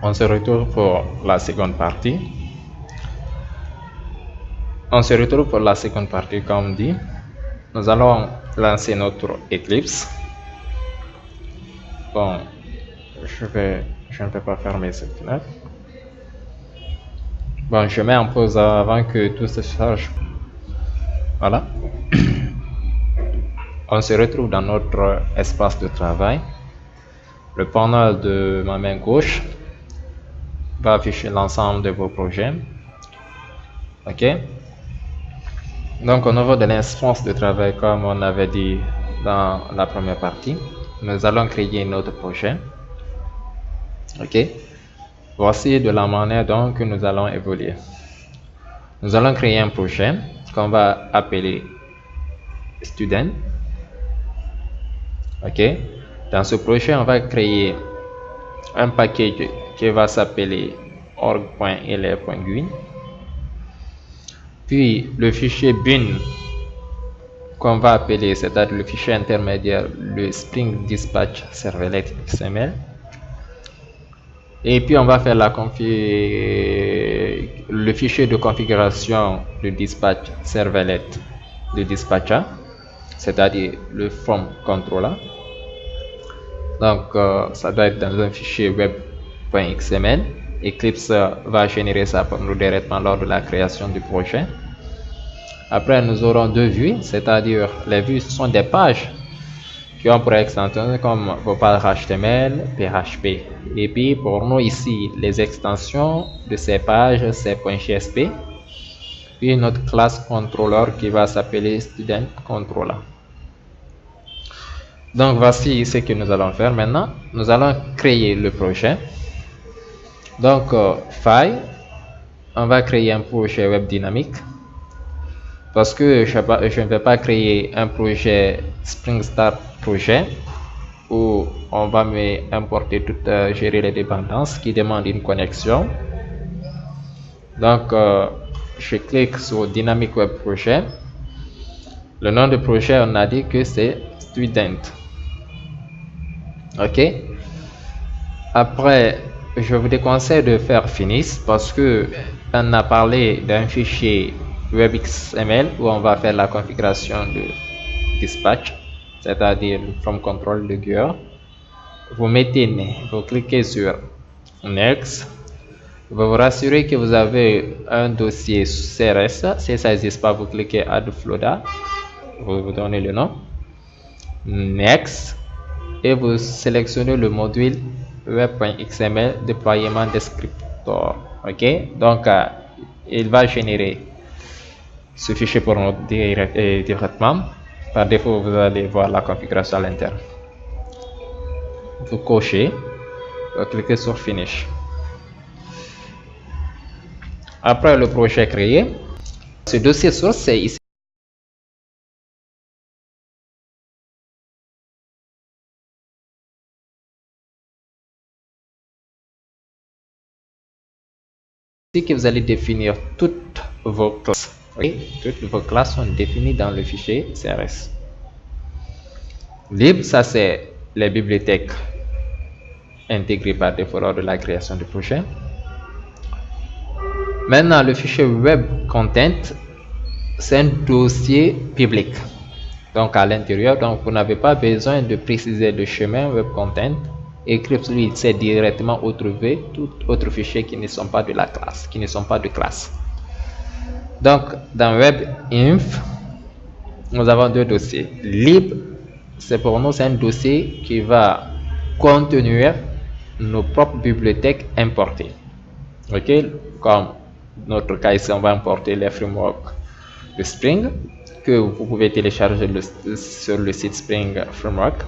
On se retrouve pour la seconde partie. Comme dit. Nous allons lancer notre Eclipse. Bon, je ne vais pas fermer cette fenêtre. Bon, je mets en pause avant que tout se charge. Voilà. On se retrouve dans notre espace de travail. Le panel de ma main gauche va afficher l'ensemble de vos projets. OK. Donc, au niveau de l'instance de travail, comme on avait dit dans la première partie, nous allons créer notre projet. OK. Voici de la manière dont nous allons évoluer. Nous allons créer un projet qu'on va appeler Student. OK. Dans ce projet, on va créer un package qui va s'appeler org.ll.gwin. Puis le fichier bin qu'on va appeler, c'est-à-dire le fichier intermédiaire, le Spring Dispatch Servlet XML. Et puis on va faire le fichier de configuration de dispatch servlet de dispatcher, c'est-à-dire le from controller. Donc ça doit être dans un fichier web.xml. Eclipse va générer ça pour nous directement lors de la création du projet. Après, nous aurons deux vues, c'est-à-dire les vues sont des pages qui ont pour extension comme vos pages HTML, PHP. Et puis pour nous ici, les extensions de ces pages, c'est .jsp. Puis notre classe controller qui va s'appeler Student Controller. Donc voici ce que nous allons faire maintenant. Nous allons créer le projet. Donc File, on va créer un projet web dynamique. Parce que je ne vais pas créer un projet Spring Start projet où on va importer gérer les dépendances qui demandent une connexion. Donc je clique sur Dynamic Web Projet. Le nom du projet, on a dit que c'est Student. OK. Après, je vous déconseille de faire Finish parce que on a parlé d'un fichier WebXML où on va faire la configuration de dispatch, c'est-à-dire from control de gear. Vous cliquez sur Next. Vous vous rassurez que vous avez un dossier CRS. Si ça n'existe pas, vous cliquez Add Floda. Vous donnez le nom. Next. Et vous sélectionnez le module web.xml déploiement descriptor. OK. Donc, il va générer ce fichier pour nous directement. Par défaut, vous allez voir la configuration à l'interne. Vous cochez, vous cliquez sur Finish. Après le projet créé, ce dossier source, c'est ici. Que vous allez définir toutes vos classes. Oui, toutes vos classes sont définies dans le fichier CRS. Lib, ça c'est les bibliothèques intégrées par défaut lors de la création du projet. Maintenant, le fichier web content, c'est un dossier public. Donc à l'intérieur, donc vous n'avez pas besoin de préciser le chemin web content. Eclipse, lui, sait directement où trouver tout autre fichier qui ne sont pas de la classe, qui ne sont pas de classe. Donc, dans WebInf, nous avons deux dossiers. Lib, c'est pour nous, c'est un dossier qui va contenir nos propres bibliothèques importées. OK? Comme notre cas ici, on va importer les frameworks de Spring que vous pouvez télécharger sur le site Spring Framework.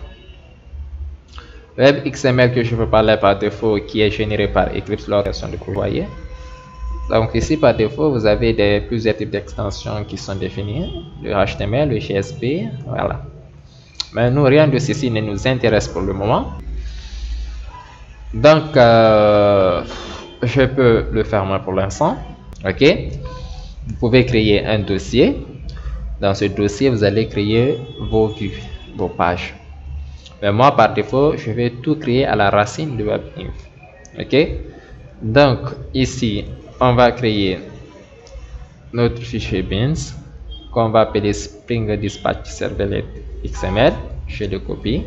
WebXML que je veux parler par défaut qui est généré par Eclipse lors de la création du projet. Donc ici par défaut vous avez plusieurs types d'extensions qui sont définies, le HTML, le JSP, voilà. Mais nous rien de ceci ne nous intéresse pour le moment. Donc je peux le faire moi pour l'instant. OK. Vous pouvez créer un dossier. Dans ce dossier vous allez créer vos vues, vos pages. Mais moi, par défaut, je vais tout créer à la racine de WebInf. Ok, donc ici on va créer notre fichier beans qu'on va appeler Spring Dispatch Servlet XML. Je le copie,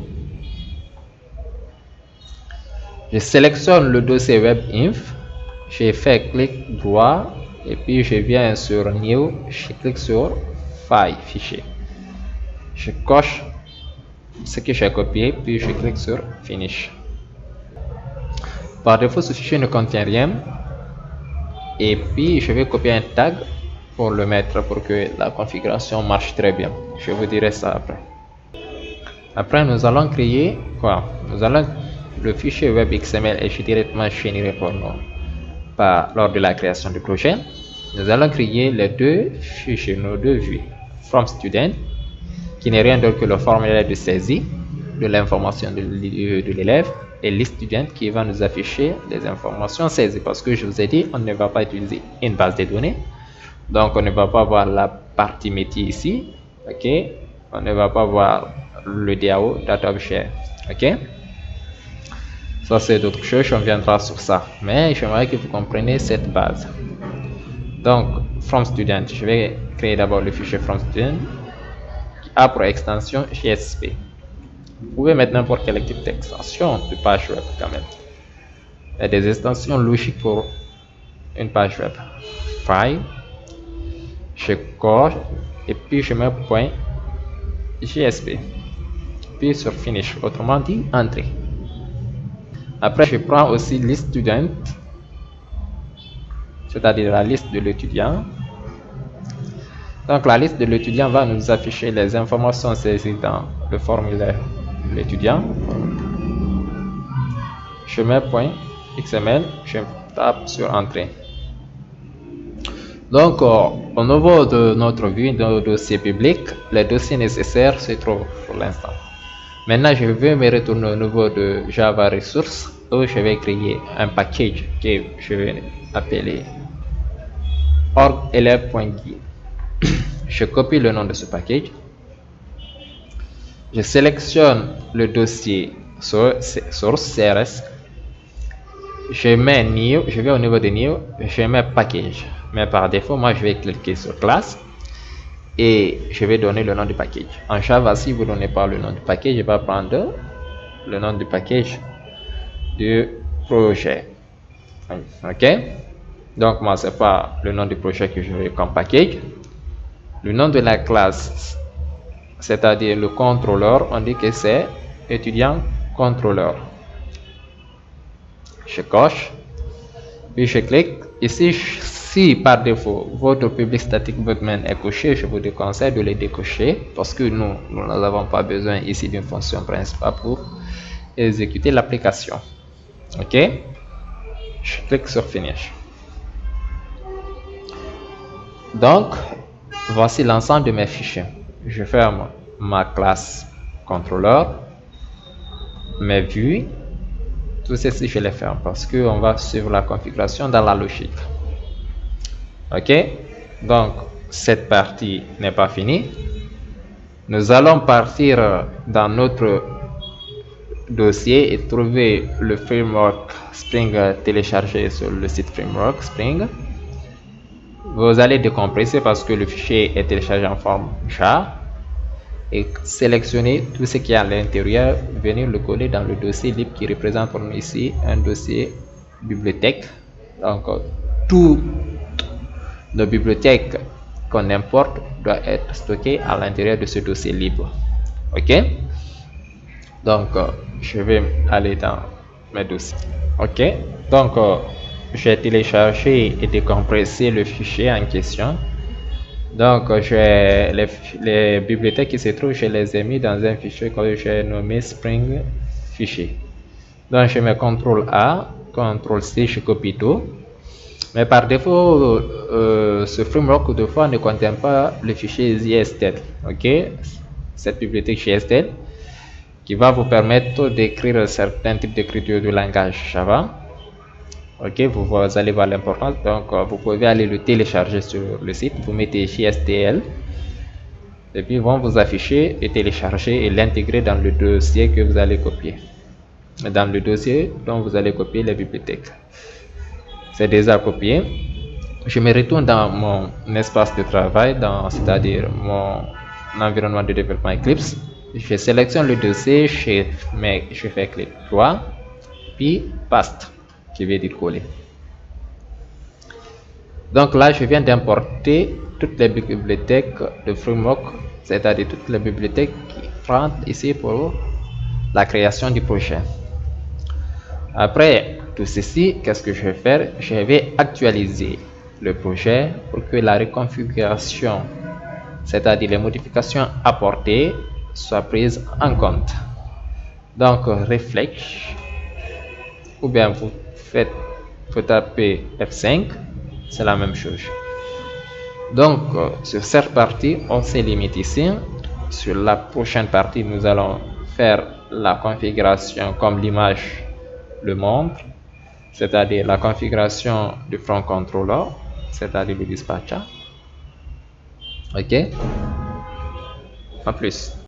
je sélectionne le dossier webinf, je fais clic droit et puis je viens sur new, je clique sur file, fichier, je coche ce que j'ai copié puis je clique sur finish. Par défaut ce fichier ne contient rien et puis je vais copier un tag pour le mettre pour que la configuration marche très bien. Je vous dirai ça après. Après nous allons créer quoi? Nous allons le fichier web XML est directement généré pour nous lors de la création du projet. Nous allons créer les deux fichiers, nos deux vues. From student qui n'est rien d'autre que le formulaire de saisie de l'information de l'élève et list student qui va nous afficher les informations saisies parce que je vous ai dit on ne va pas utiliser une base de données, donc on ne va pas voir la partie métier ici. Ok, on ne va pas voir le DAO data object. Ok, ça c'est d'autres choses, on viendra sur ça, mais j'aimerais que vous compreniez cette base. Donc from student, je vais créer d'abord le fichier from student qui a pour extension JSP. Vous pouvez mettre n'importe quel type d'extension de page web quand même. Il y a des extensions logiques pour une page web. File, je coche et puis je mets point JSP. Puis sur finish, autrement dit entrée. Après je prends aussi list student, c'est-à-dire la liste de l'étudiant. Donc la liste de l'étudiant va nous afficher les informations saisies dans le formulaire de l'étudiant. Je mets point XML, je tape sur entrée. Donc au niveau de notre vue de dossier public, les dossiers nécessaires se trouvent pour l'instant. Maintenant je vais me retourner au niveau de Java Resources où je vais créer un package que je vais appeler org-élève.guide. Je copie le nom de ce package, je sélectionne le dossier source CRS, je mets new, je vais au niveau de new, je mets package, mais par défaut moi je vais cliquer sur classe et je vais donner le nom du package. En Java, si vous ne donnez pas le nom du package, je vais prendre le nom du package du projet. Ok, donc moi c'est pas le nom du projet que je veux comme package. Le nom de la classe, c'est-à-dire le contrôleur, on dit que c'est étudiant contrôleur. Je coche, puis je clique. Ici, si par défaut votre public statique main est coché, je vous déconseille de le décocher parce que nous n'avons pas besoin ici d'une fonction principale pour exécuter l'application. Ok, je clique sur finish. Donc voici l'ensemble de mes fichiers. Je ferme ma classe contrôleur, mes vues, tout ceci je les ferme parce qu'on va suivre la configuration dans la logique. Ok, donc cette partie n'est pas finie. Nous allons partir dans notre dossier et trouver le framework Spring téléchargé sur le site framework Spring. Vous allez décompresser parce que le fichier est téléchargé en forme jar et sélectionner tout ce qui est à l'intérieur, venir le coller dans le dossier libre qui représente pour nous ici un dossier bibliothèque. Donc toutes nos bibliothèques qu'on importe doivent être stockées à l'intérieur de ce dossier libre. Ok, donc je vais aller dans mes dossiers. Ok, donc j'ai téléchargé et décompressé le fichier en question. Donc les bibliothèques qui se trouvent, je les ai mis dans un fichier que j'ai nommé Spring Fichier. Donc je mets CTRL A, CTRL C, je copie tout. Mais par défaut, ce framework de fois ne contient pas le fichier JSTL. Ok, cette bibliothèque JSTL qui va vous permettre d'écrire certains types d'écriture du langage Java. Ok, vous allez voir l'importance. Donc vous pouvez aller le télécharger sur le site, vous mettez JSTL et puis ils vont vous afficher et télécharger et l'intégrer dans le dossier que vous allez copier. dans le dossier dont vous allez copier les bibliothèques. C'est déjà copié. Je me retourne dans mon espace de travail, c'est-à-dire mon environnement de développement Eclipse. Je sélectionne le dossier, je fais clic droit, puis paste, qui veut dire coller. Donc là, je viens d'importer toutes les bibliothèques de framework, c'est-à-dire toutes les bibliothèques qui rentrent ici pour la création du projet. Après tout ceci, qu'est-ce que je vais faire? Je vais actualiser le projet pour que la reconfiguration, c'est-à-dire les modifications apportées, soient prises en compte. Donc, refresh, ou bien vous tapez F5, c'est la même chose. Donc, sur cette partie, on se limite ici. Sur la prochaine partie, nous allons faire la configuration comme l'image le montre, c'est-à-dire la configuration du front controller, c'est-à-dire le dispatcher. Ok, en plus.